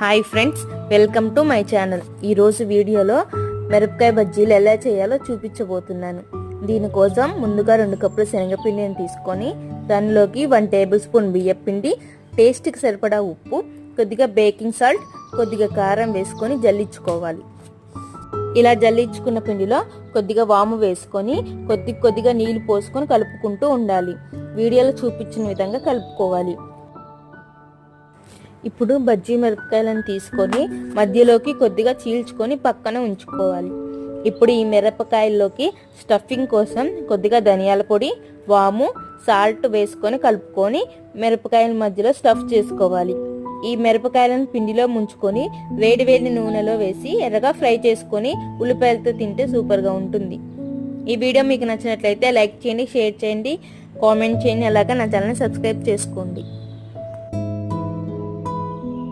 Hi friends, welcome to my channel. ఈరోజు వీడియోలో మిరపకాయ బజ్జీలు ఎలా చేయాలో చూపించబోతున్నాను. దీనికోసం ముందుగా 2 కప్పుల శనగపిండిని తీసుకొని దానిలోకి 1 టేబుల్ స్పూన్ బియ్యపిండి, టేస్ట్కి సరిపడా ఉప్పు, కొద్దిగా బేకింగ్ సాల్ట్, కొద్దిగా కారం వేసుకొని జల్లించుకోవాలి. ఇలా జల్లించుకున్న పిండిలో కొద్దిగా వాము వేసుకొని కొద్దిగా నీళ్లు పోసుకొని కలుపుకుంటూ ఉండాలి. వీడియోలో చూపించిన విధంగా కలుపుకోవాలి. ఇప్పుడు బజ్జీ మిరపకాయలను తీసుకొని మధ్యలోకి కొద్దిగా చీల్చుకొని పక్కన ఉంచుకోవాలి. ఇప్పుడు ఈ మిరపకాయల్లోకి స్టఫింగ్ కోసం కొద్దిగా ధనియాల పొడి, వాము, సాల్ట్ వేసుకొని కలుపుకొని మిరపకాయల మధ్యలో స్టఫ్ చేసుకోవాలి. ఈ మిరపకాయలను పిండిలో ముంచుకొని వేడి నూనెలో వేసి ఎర్రగా ఫ్రై చేసుకొని ఉల్లిపాయలతో తింటే సూపర్గా ఉంటుంది. ఈ వీడియో మీకు నచ్చినట్లయితే లైక్ చేయండి, షేర్ చేయండి, కామెంట్ చేయండి. అలాగే నా ఛానల్ని సబ్స్క్రైబ్ చేసుకోండి.